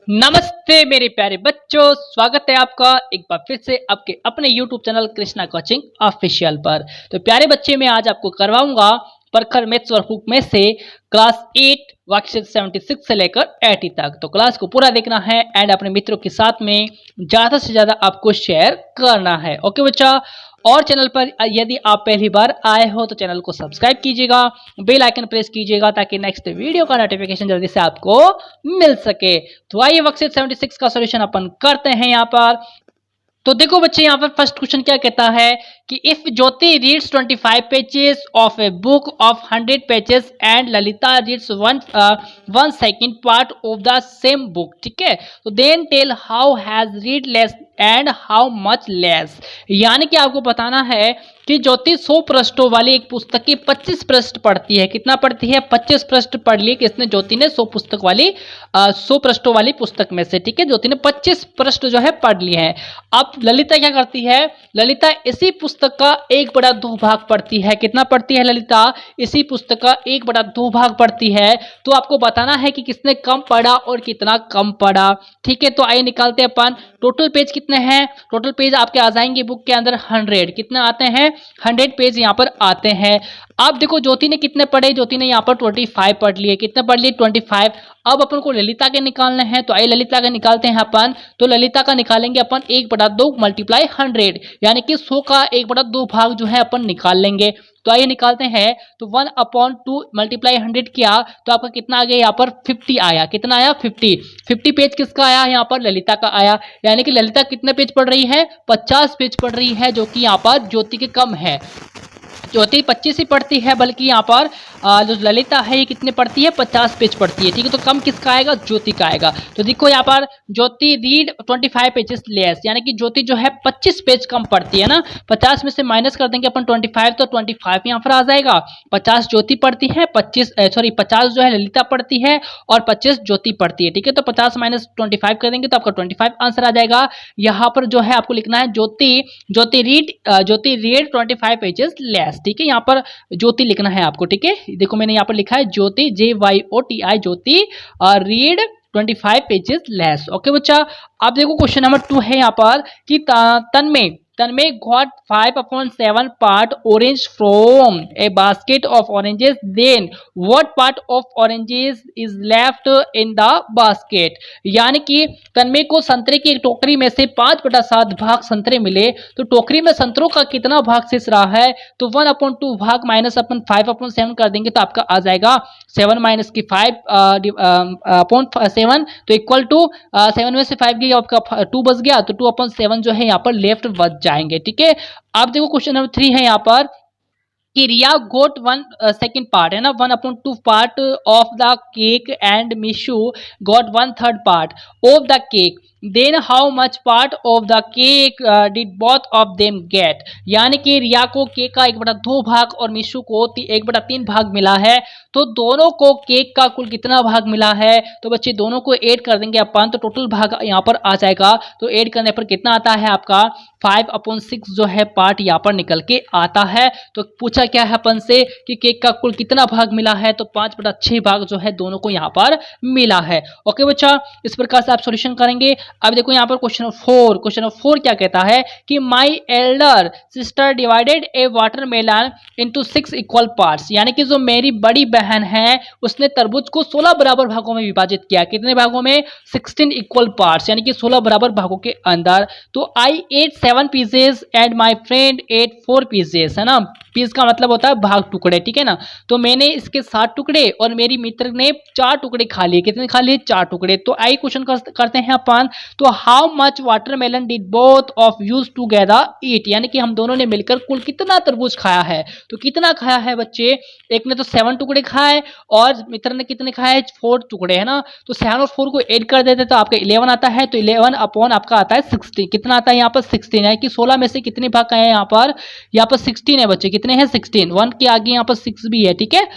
नमस्ते मेरे प्यारे बच्चों, स्वागत है आपका एक बार फिर से आपके अपने YouTube channel Krishna coaching official पर। तो प्यारे बच्चे, मैं आज आपको करवाऊंगा प्रखर मैथ्स वर्कबुक में से क्लास 8 वर्कशीट 76 से लेकर 80 तक। तो क्लास को पूरा देखना है एंड अपने मित्रों के साथ में ज्यादा से ज्यादा आपको शेयर करना है। ओके बच्चा, और चैनल पर यदि आप पहली बार आए हो तो चैनल को सब्सक्राइब कीजिएगा, बेल आइकन प्रेस कीजिएगा ताकि नेक्स्ट वीडियो का नोटिफिकेशन जल्दी से आपको मिल सके। तो आइए वर्कशीट 76 का सॉल्यूशन अपन करते हैं यहाँ पर। तो देखो बच्चे, यहाँ पर फर्स्ट क्वेश्चन क्या कहता है कि if Jyoti reads 25 pages of a book of 100 pages and Lalita reads one second part of the same book, ठीक है, तो then tell how has read less and how much less. यानी कि आपको बताना है कि ज्योति 100 पृष्ठों वाली एक पुस्तक की 25 पृष्ठ पढ़ती है। कितना पढ़ती है? 25 पृष्ठ पढ़ लिए किसने? ज्योति ने 100 पृष्ठों वाली पुस्तक में से, ठीक है, ज्योति ने 25 पृष्ठ जो है पढ़ लिए हैं। अब ललिता क्या करती है? ललिता इसी पुस्तक का 1/2 भाग पढ़ती है। कितना पढ़ती है ललिता? इसी पुस्तक का 1/2 भाग पढ़ती है। तो आपको बताना है कि किसने कम पढ़ा और कितना कम पढ़ा, ठीक है। तो आइए निकालते हैं अपन। टोटल पेज कितने हैं? टोटल पेज आपके आ जाएंगे बुक के अंदर 100। कितने आते हैं? 100 पेज यहाँ पर आते हैं। अब देखो ज्योति ने कितने पढ़े? ज्योति ने यहाँ पर 25 पढ़ लिए। कितने पढ़ लिए? 25। अब अपन को ललिता के निकालने हैं, तो आइए ललिता के निकालते हैं अपन। तो ललिता का निकालेंगे अपन 1/2 मल्टीप्लाई 100, यानी कि 100 का 1/2 भाग जो है अपन निकाल लेंगे। तो आइए निकालते हैं। तो 1/2 मल्टीप्लाई 100 किया तो आपका कितना आ गया? यहाँ पर 50 आया। कितना आया? 50 पेज किसका आया? यहाँ पर ललिता का आया। यानी कि ललिता कितने पेज पढ़ रही है? 50 पेज पढ़ रही है, जो कि यहाँ पर ज्योति के कम है। ज्योति 25 ही पढ़ती है, बल्कि यहाँ पर जो ललिता है ये कितने पढ़ती है? 50 पेज पढ़ती है, ठीक है। तो कम किसका आएगा? ज्योति का आएगा। तो देखो यहाँ पर ज्योति रीड 25 पेजेस लेस, यानी कि ज्योति जो है 25 पेज कम पढ़ती है ना। 50 में से माइनस कर देंगे अपन 25, तो 25 यहाँ पर आ जाएगा। 50 ज्योति पढ़ती है, 50 जो है ललिता पढ़ती है और 25 ज्योति पढ़ती है, ठीक है। तो 50 माइनस 25 कर देंगे तो आपका 25 आंसर आ जाएगा। यहाँ पर जो है आपको लिखना है ज्योति रीड 25 पेजेस लेस, ठीक है। यहाँ पर ज्योति लिखना है आपको, ठीक है। देखो मैंने यहाँ पर लिखा है ज्योति, JYOTI, ज्योति रीड 25 पेजेस लेस। ओके बच्चा, अब देखो क्वेश्चन नंबर 2 है यहाँ पर कि तन्मय got 5/7 part orange from a basket of oranges. Then what part of oranges is left in the basket? यानी कि तन्मय को संतरे की एक टोकरी में से 5/7 भाग संतरे मिले, तो टोकरी में संतरों का कितना भाग शेष रहा है? तो 1/2 भाग माइनस अपन 5/7 कर देंगे तो आपका आ जाएगा 7 माइनस की 5/7, तो इक्वल टू 7 में से 5 गया आपका 2 बच गया, तो 2/7 जो है यहाँ पर लेफ्ट बच जाएंगे, ठीक है। अब देखो क्वेश्चन नंबर 3 है यहाँ पर कि रिया गोट 1 सेकेंड पार्ट, है ना, 1/2 part of the cake and Mishu got 1/3 part of the cake. Then how much part of the cake did both of them get. यानी कि रिया को केक का 1/2 भाग और मिशु को 1/3 भाग मिला है, तो दोनों को केक का कुल कितना भाग मिला है? तो बच्चे दोनों को ऐड कर देंगे अपन, तो टोटल भाग यहाँ पर आ जाएगा। तो ऐड करने पर कितना आता है आपका? 5/6 जो है पार्ट यहाँ पर निकल के आता है। तो पूछा क्या है अपन से कि केक का कुल कितना भाग मिला है? तो 5/6 भाग जो है दोनों को यहाँ पर मिला है। ओके बच्चा, इस प्रकार से आप सॉल्यूशन करेंगे। अब देखो यहाँ पर क्वेश्चन नंबर 4 क्या कहता है कि my elder sister divided A watermelon into 6 equal parts. यानी कि जो मेरी बड़ी बहन है उसने तरबूज को 16 बराबर भागों में विभाजित किया। कितने भागों में? 16 इक्वल पार्ट्स, यानी कि 16 बराबर भागों के अंदर। तो I ate 7 pieces and my friend ate 4 pieces, है ना। पीस का मतलब होता है भाग, टुकड़े, ठीक है ना। तो मैंने इसके 7 टुकड़े और मेरी मित्र ने 4 टुकड़े खा लिए। कितने खा लिए? 4 टुकड़े। तो आई क्वेश्चन करते हैं अपन। तो how much watermelon did both of us together eat, यानी कि हम दोनों ने मिलकर कुल कितना तरबूज खाया है? तो कितना खाया है बच्चे? एक ने तो 7 टुकड़े खाए और मित्र ने कितने खाए? 4 टुकड़े, है ना। तो 7 और 4 को ऐड कर देते तो आपका 11 आता है। तो 11 अपॉन आपका आता है 16। कितना आता है यहाँ पर? 16 है कि 16 में से कितने भाग खाए हैं यहाँ पर? यहाँ पर 16 है बच्चे। कितने हैं? 16। 1 के आगे यहाँ पर 6 भी है, ठीक है।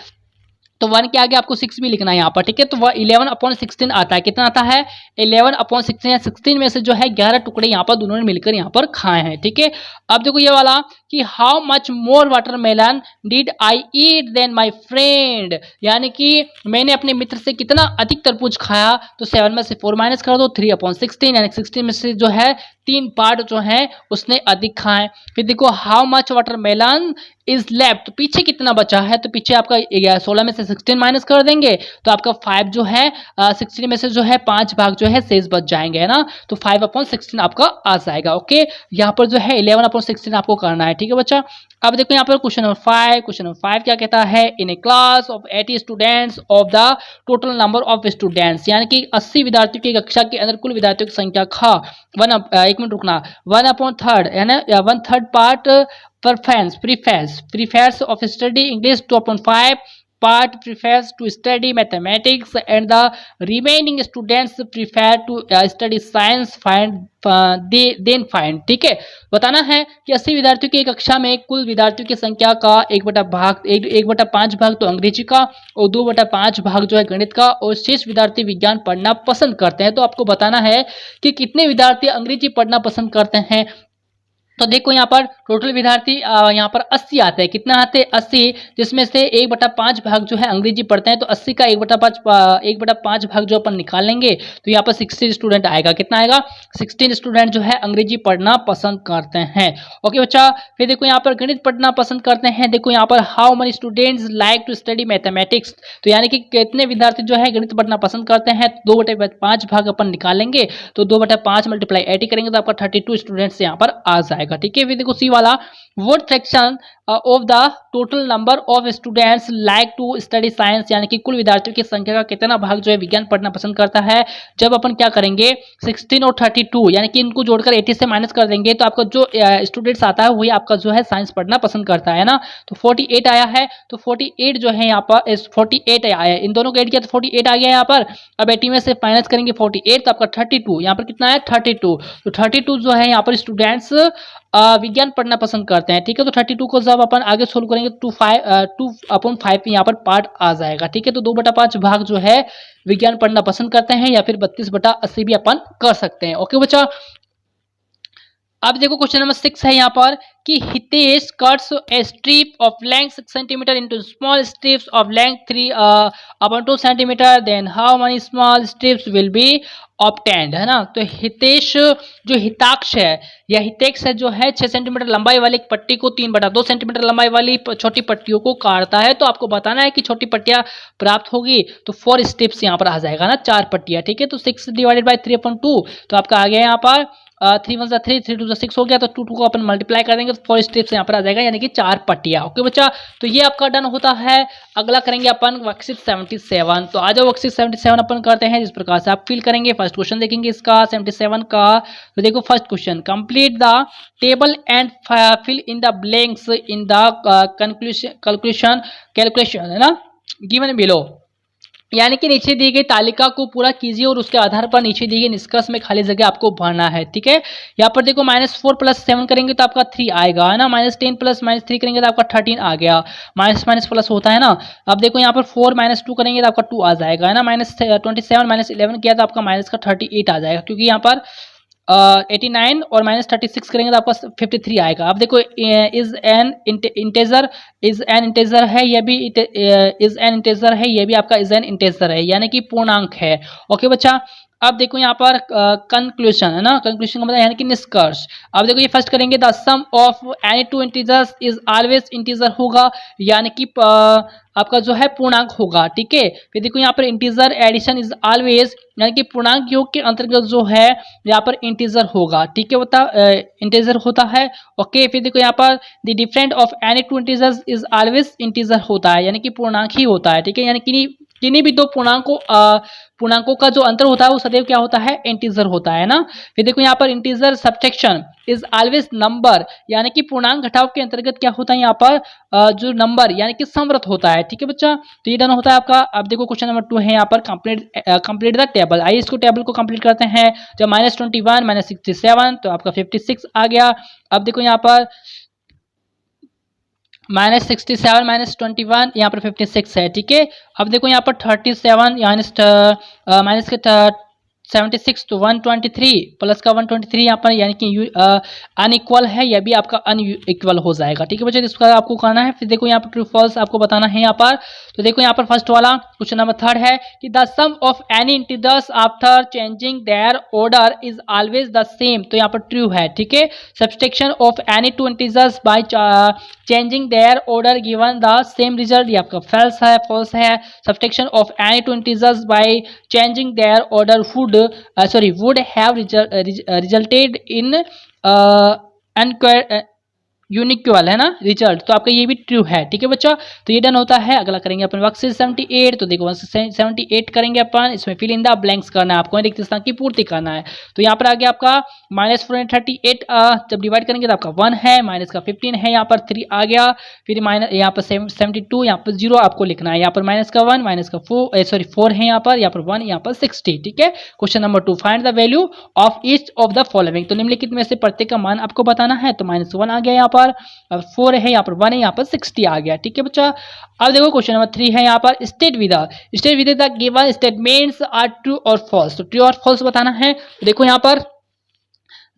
तो 1 के आगे आपको 6 भी लिखना है यहाँ पर, ठीक है। तो वह 11/16 आता है। कितना आता है? 11/16 या 16 में से जो है 11 टुकड़े यहाँ पर दोनों ने मिलकर यहाँ पर खाए हैं, ठीक है। अब देखो ये वाला कि how much more watermelon did I eat then my friend, यानी कि मैंने अपने मित्र से कितना अधिक तरबूज खाया। तो 7 में से 4 माइनस कर दो, 3/16 यानी 16 में से जो है 3 पार्ट जो है उसने अधिक खाए। फिर देखो how much watermelon is left, तो पीछे कितना बचा है? तो पीछे आपका 16 में से 16 माइनस कर देंगे तो आपका 5 जो है 16 में से जो है 5 भाग जो है शेष बच जाएंगे, है ना। तो 5/16 आपका आ जाएगा। ओके, यहाँ पर जो है 11/16 आपको करना है, ठीक है बच्चा। अब देखो यहाँ पर क्वेश्चन नंबर 5। क्वेश्चन नंबर 5 क्या कहता है? In a class of 80 students of the total number of students, यानी कि 80 विद्यार्थियों की कक्षा के अंदर कुल विद्यार्थियों की संख्या खा 1 मिनट रुकना 1/3 है ना, 1/3 part prefers of study English 2/5 part prefers to study mathematics and the remaining students prefer to study science then find, ठीक है। बताना है कि 80 विद्यार्थियों की कक्षा में कुल विद्यार्थियों की संख्या का 1/5 भाग तो अंग्रेजी का और 2/5 भाग जो है गणित का, और शेष विद्यार्थी विज्ञान पढ़ना पसंद करते हैं। तो आपको बताना है कि कितने विद्यार्थी अंग्रेजी पढ़ना पसंद करते हैं। तो देखो यहाँ पर टोटल विद्यार्थी यहाँ पर 80 आते हैं। कितना आते हैं? 80, जिसमें से 1/5 भाग जो है अंग्रेजी पढ़ते हैं। तो 80 का 1/5 भाग जो अपन निकाल लेंगे तो यहाँ पर 16 स्टूडेंट आएगा। कितना आएगा? 16 स्टूडेंट जो है अंग्रेजी पढ़ना पसंद करते हैं। ओके बच्चा, फिर देखो यहाँ पर गणित पढ़ना पसंद करते हैं। देखो यहाँ पर how many students like to study mathematics, तो यानी कि कितने विद्यार्थी जो है गणित पढ़ना पसंद करते हैं। 2/5 भाग अपन निकाल लेंगे तो 2/5 मल्टीप्लाई 80 करेंगे तो आपका 32 स्टूडेंट्स यहाँ पर आ जाएगा, ठीक है। फिर देखो सी वाला, what fraction of the total number of students like to study science, यानी कि कुल विद्यार्थियों की संख्या का कितना भाग जो है विज्ञान पढ़ना पसंद करता है। जब अपन क्या करेंगे 16 और 32 यानी कि इनको जोड़कर 80 से माइनस कर देंगे तो आपका जो स्टूडेंट्स आता है वही आपका जो है साइंस पढ़ना पसंद करता है ना। तो 48 आया है, तो 48 जो है यहाँ पर 48 आया है, इन दोनों को ऐड किया तो 48 आ गया यहाँ पर। अब 80 में से माइनस करेंगे 48 तो आपका 32, यहाँ पर कितना है 32। तो 32 जो है यहाँ पर स्टूडेंट्स विज्ञान पढ़ना पसंद करते हैं, ठीक है। तो 32 को जब अपन आगे सोल्व करेंगे तो 2/5 यहाँ पर पार्ट आ जाएगा, ठीक है। तो 2/5 भाग जो है विज्ञान पढ़ना पसंद करते हैं या फिर 32/80 भी अपन कर सकते हैं। ओके बच्चा, अब देखो क्वेश्चन नंबर 6 है यहाँ पर कि Hitesh cuts a strip of length 6 centimetre into small strips of length 3/2 centimetre, then how many small strips will be obtained, है ना। तो हितेश जो हिताक्ष है या हितेक्ष है जो है 6 सेंटीमीटर लंबाई वाली एक पट्टी को 3/2 सेंटीमीटर लंबाई वाली छोटी पट्टियों को काटता है। तो आपको बताना है कि छोटी पट्टियां प्राप्त होगी तो 4 स्टेप्स यहाँ पर आ जाएगा ना, 4 पट्टियां, ठीक है। तो 6 डिवाइडेड बाई 3/2 तो आपका आ गया यहाँ पर 3 1 3 3 2 6 हो गया। तो 2 को अपन मल्टीप्लाई कर देंगे तो 4 स्टेप्स यहाँ पर आ जाएगा, यानी कि 4 पट्टियां। ओके बच्चा, तो ये आपका डन होता है। अगला करेंगे अपन वर्कशीट 77। तो आ जाओ वर्कशीट 77 अपन करते हैं, जिस प्रकार से आप फिल करेंगे। फर्स्ट क्वेश्चन देखेंगे इसका 77 का। तो देखो first question, complete the table and fill in the blanks in the calculation, है ना, गिवन बिलो, यानी कि नीचे दी गई तालिका को पूरा कीजिए और उसके आधार पर नीचे दी गई निष्कर्ष में खाली जगह आपको भरना है, ठीक है। यहाँ पर देखो -4 + 7 करेंगे तो आपका 3 आएगा, है ना। -10 + -3 करेंगे तो आपका 13 आ गया। माइनस माइनस प्लस होता है ना। अब देखो यहाँ पर 4 - 2 करेंगे तो आपका 2 आ जाएगा, है ना। -27 - 11 किया तो आपका माइनस का 38 आ जाएगा, क्योंकि यहाँ पर 89 और -36 करेंगे तो आपका 53 आएगा। अब देखो इज एन इंटेजर है, ये भी इज एन इंटेजर है, ये भी आपका इज एन इंटेजर है, यानी कि पूर्णांक है। ओके बच्चा, अब देखो यहाँ पर कंक्लूजन, है ना, कंक्लूजन का मतलब यानी कि निष्कर्ष। अब देखो ये फर्स्ट करेंगे the sum of any two integers is always integer होगा, यानी कि आपका जो है पूर्णांक होगा, ठीक है। फिर देखो यहाँ पर इंटीजर एडिशन इज ऑलवेज, यानी कि पूर्णांक योग के अंतर्गत जो है यहाँ पर इंटीजर होगा, ठीक है, होता इंटीजर होता है। ओके, फिर देखो यहाँ पर the different of any two integers is always integer होता है, यानी कि पूर्णांक ही होता है, ठीक है। यानी कि किन्हीं भी दो पूर्णांकों का जो अंतर होता है वो सदैव क्या होता है, इंटीजर होता है ना। फिर देखो यहाँ पर integer subtraction is always number, यानी कि पूर्णांक घटाव के अंतर्गत क्या होता है यहाँ पर जो नंबर यानी कि समृद्ध होता है, ठीक है बच्चा। तो ये डन होता है आपका। अब देखो क्वेश्चन नंबर 2 है यहाँ पर कंप्लीट द टेबल। आइए इसको टेबल को कंप्लीट करते हैं। जब -21 -67 तो आपका 56 आ गया। अब देखो यहाँ पर -67 -21 यहाँ पर 56 है। ठीक है, अब देखो यहाँ पर 37 माइनस के 76 तो 123 प्लस का 123 यहाँ पर, यानी कि अनइक्वल है, यह भी आपका अनइक्वल हो जाएगा। ठीक है बच्चों, इसका आपको करना है। फिर देखो यहाँ पर ट्रू फॉल्स आपको बताना है यहाँ पर। तो देखो यहाँ पर फर्स्ट वाला क्वेश्चन नंबर 3 है कि the sum of any integers after changing their order is always the same. तो यहाँ पर ट्रू है। ठीक है, subtraction of any two integers by changing their order given the same result, ये आपका फॉल्स है। फॉल्स है। Subtraction of any two integers by changing their order would have resulted in unequal है ना रिजल्ट। तो आपका ये भी ट्रू है। ठीक है बच्चा, तो ये डन होता है। अगला करेंगे अपन वर्क से 78। तो देखो 78 करेंगे अपन, इसमें फिल इन द ब्लैंक्स करना है आपको, रिक्त स्थान की पूर्ति करना है। तो यहाँ पर आ गया आपका -438, जब डिवाइड करेंगे तो आपका 1 है, माइनस का 15 है, यहाँ पर 3 आ गया, फिर माइनस यहाँ पर 72, यहाँ पर 0 आपको लिखना है, यहाँ पर माइनस का 1, माइनस का 4 है, यहाँ पर 1, यहाँ पर 60। ठीक है, question number 2, find the value of each of the following. तो निम्नलिखित में से प्रत्येक का मान आपको बताना है। तो -1 आ गया, यहाँ पर 4 है, यहाँ पर 1 है, यहाँ पर 60 आ गया। ठीक है बच्चा, अब देखो क्वेश्चन नंबर 3 है यहाँ पर state with the given statements are true और फॉल्स। तो ट्रू और फॉल्स बताना है। तो देखो यहाँ पर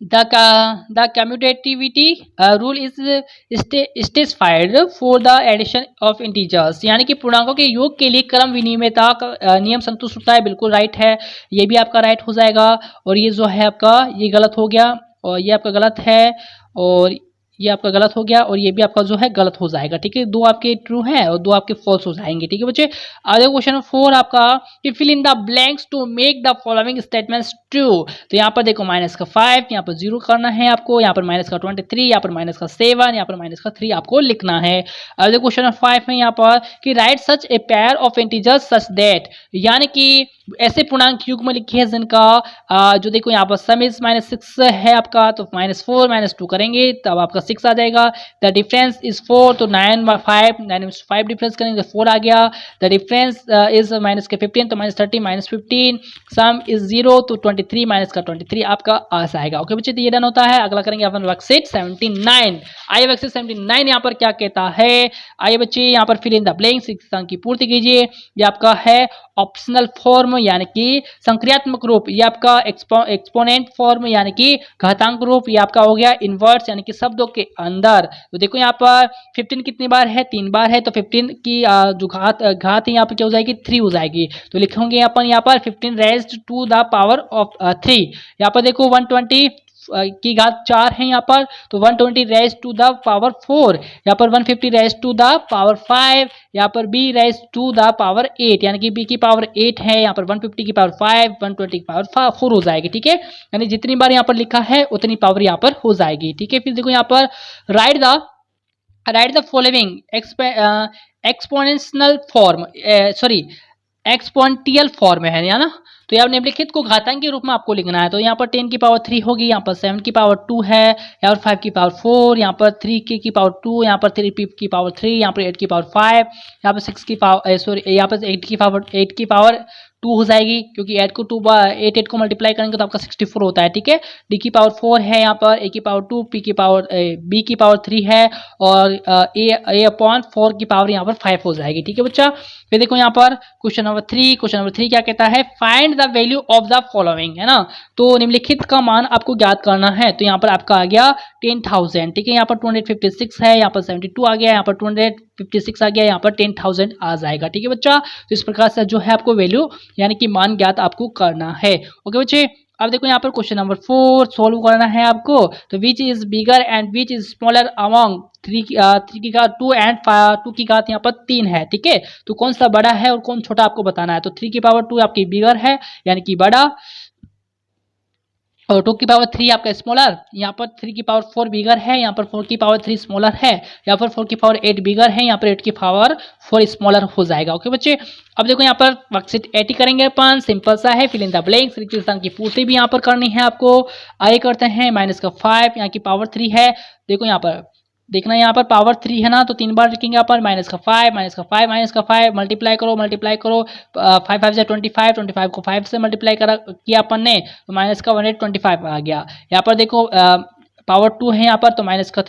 the commutativity rule is specified for the addition of integers, यानी कि पूर्णांकों के योग के लिए क्रम विनिमयता का नियम संतुष्ट होता है। बिल्कुल राइट है, ये भी आपका राइट हो जाएगा। और ये जो है आपका ये गलत हो गया, और ये आपका गलत है, और ये आपका गलत हो गया, और ये भी आपका जो है गलत हो जाएगा। ठीक है, 2 आपके ट्रू हैं और 2 आपके फॉल्स हो जाएंगे। ठीक है बच्चे, आगे क्वेश्चन नंबर 4 आपका कि fill in the blanks to make the following statements true. तो यहाँ पर देखो माइनस का 5, यहाँ पर 0 करना है आपको, यहाँ पर माइनस का 23, यहाँ पर माइनस का 7, यहाँ पर माइनस का 3 आपको लिखना है। आगे क्वेश्चन नंबर 5 में यहाँ पर कि right such a pair of integers such that, यानी कि ऐसे पूर्णांक युग्म लिखी है जिनका जो देखो यहाँ पर सम इज -6 है आपका, तो -4 -2 करेंगे तब आपका 6 आ जाएगा। द डिफरेंस इज 4, तो 9 डिफरेंस करेंगे तो 4 आ गया। द डिफरेंस इज माइनस के 15, तो -30 -15, सम इज 0, तो 23 माइनस का 23 आपका आ जाएगा। ओके बच्चे, तो ये डन होता है। अगला करेंगे अपन वर्कशीट 79। आइए वर्कशीट 79 यहाँ पर क्या कहता है, आइए बच्चे यहाँ पर फिल इन द ब्लैंक्स की पूर्ति कीजिए। ये आपका है ऑप्शनल फॉर्म यानी कि संक्रियात्मक रूप, ये आपका एक्सपोनेंट फॉर्म यानी कि घातांक रूप, ये आपका हो गया इन्वर्स यानी कि शब्दों के अंदर। तो देखो यहाँ पर 15 कितनी बार है, 3 बार है, तो 15 की जो घात यहाँ पर क्या हो जाएगी, 3 हो जाएगी। तो लिखेंगे अपन यहाँ पर 15 raised to the power of 3। यहाँ पर देखो 120 की घात 4 है यहाँ पर, तो 120 रेज टू द पावर 4, यहाँ पर 150 रेज टू द पावर 5, यहाँ पर b raise to the power 8, यानी कि b की पावर 8 है, यहाँ पर 150 की पावर 5, 120 की पावर 4 हो जाएगी। ठीक है, यानी जितनी बार यहाँ पर लिखा है उतनी पावर यहाँ पर हो जाएगी। ठीक है, फिर देखो यहाँ पर right the following exponential form, exponential form है ना। तो यहाँ निम्नलिखित को घातांक के रूप में आपको लिखना है। तो यहाँ पर 10 की पावर 3 होगी, यहाँ पर 7 की पावर 2 है, यहाँ पर 5 की पावर 4, यहाँ पर 3 की पावर 2, यहाँ पर 3 की पावर 3, यहाँ पर 8 की पावर 5, यहाँ पर 6 की पावर यहाँ पर 8 की पावर 2 हो जाएगी, क्योंकि 8 को मल्टीप्लाई करेंगे तो आपका 64 होता है। ठीक है, डी की पावर 4 है, यहाँ पर ए की पावर 2, बी की पावर 3 है, और ए अपॉन 4 की पावर यहाँ पर 5 हो जाएगी। ठीक है बच्चा, फिर देखो यहाँ पर क्वेश्चन नंबर 3 क्या कहता है, find the value of the following, है ना। तो निम्नलिखित का मान आपको ज्ञात करना है। तो यहाँ पर आपका आ गया 10,000। ठीक है, यहाँ पर 256 है, यहाँ पर 72 आ गया, यहाँ पर 256 आ गया, यहाँ पर 10,000 आ जाएगा। ठीक है बच्चा, तो इस प्रकार से जो है आपको वैल्यू यानी कि मान ज्ञात आपको करना है। ओके बच्चे, अब देखो यहाँ पर क्वेश्चन नंबर 4 सोल्व करना है आपको। तो which is bigger and which is smaller among 3 की घात 2 एंड 2 की घात यहाँ पर 3 है। ठीक है, तो कौन सा बड़ा है और कौन छोटा आपको बताना है। तो 3 की पावर 2 आपकी बिगर है यानी कि बड़ा, और 2 की पावर 3 आपका स्मॉलर, यहाँ पर 3 की पावर 4 बिगर है, यहाँ पर 4 की पावर 3 स्मॉलर है, यहाँ पर 4 की पावर 8 बिगर है, यहाँ पर 8 की पावर 4 स्मॉलर हो जाएगा। ओके बच्चे, अब देखो यहाँ पर वर्कशीट 80 करेंगे अपन, सिंपल सा है, फिल इन द ब्लैंक्स, रिक्त स्थान की पूर्ति भी यहाँ पर करनी है आपको। आगे करते हैं माइनस का 5, यहाँ की पावर 3 है, देखो यहाँ पर देखना, यहाँ पर पावर 3 है ना, तो 3 बार लिखेंगे अपन, माइनस का 5 मल्टीप्लाई करो 5 5 से 25 को 5 से मल्टीप्लाई किया अपन ने, तो माइनस का 125 आ गया। यहाँ पर देखो पावर 2 है यहाँ पर, तो माइनस का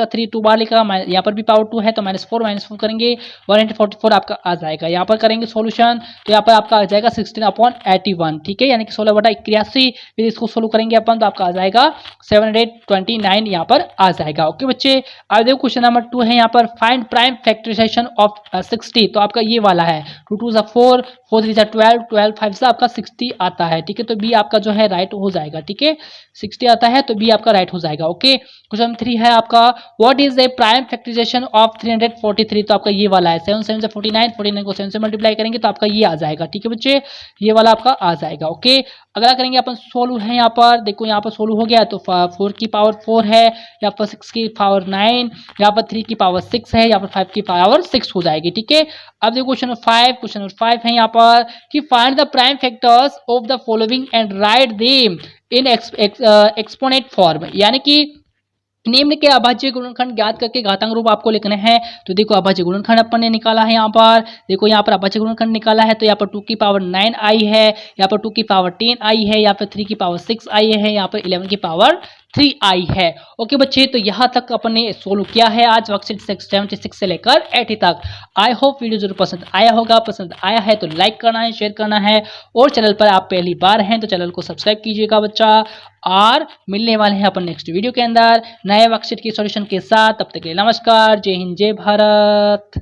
3 2 बार लिखा, यहाँ पर भी पावर 2 है तो -4 करेंगे 144 आपका आ जाएगा। यहाँ पर करेंगे सॉल्यूशन तो यहाँ पर आपका आ जाएगा 16/81, ठीक है, यानी कि 16/81। फिर इसको सोल्व करेंगे अपन तो आपका आ जाएगा 729 यहाँ पर आ जाएगा। ओके बच्चे, अब देखो क्वेश्चन नंबर 2 है यहाँ पर, फाइंड प्राइम फैक्टराइजेशन ऑफ 60। तो आपका ये वाला है 2 2 4 4 3 12 12 5 से आपका 60 आता है, ठीक है, तो बी आपका जो है राइट हो जाएगा, ठीक है, 60 आता है तो बी आपका राइट हो जाएगा। ओके, क्वेश्चन 3 है आपका, what is the prime factorisation of 343। तो आपका ये वाला है 7 7 से 49, 49 को 7 से मल्टीप्लाई करेंगे तो आपका ये आ जाएगा, ठीक है बच्चे, ये वाला आपका आ जाएगा। ओके, अगला करेंगे अपन सोल्व है यहाँ पर, देखो यहाँ पर सोल्व हो गया तो 4 की पावर 4 है, यहाँ पर 6 की पावर 9, यहाँ पर 3 की पावर 6 है, यहाँ पर 5 की पावर 6 हो जाएगी, ठीक है। अब देखो क्वेश्चन नंबर 5 है यहाँ पर कि find the prime factors of the following and write them in exponent form, यानी कि निम्न के अभाज्य गुणनखंड ज्ञात करके घातांक रूप आपको लिखने हैं। तो देखो अभाज्य गुणनखंड अपन ने निकाला है यहाँ पर, देखो यहाँ पर अभाज्य गुणनखंड निकाला है तो यहाँ पर 2 की पावर 9 आई है, यहाँ पर 2 की पावर 10 आई है, यहाँ पर 3 की पावर 6 आई है, यहाँ पर 11 की पावर 3 आई है। ओके बच्चे, तो यहाँ तक अपन ने सोल्व किया है आज वर्कशीट 76 से लेकर 80 तक। आई होप वीडियो जरूर पसंद आया होगा, पसंद आया है तो लाइक करना है, शेयर करना है, और चैनल पर आप पहली बार हैं तो चैनल को सब्सक्राइब कीजिएगा बच्चा। और मिलने वाले हैं अपन नेक्स्ट वीडियो के अंदर नए वर्कशीट के सॉल्यूशन के साथ। तब तक के लिए नमस्कार, जय हिंद, जय भारत।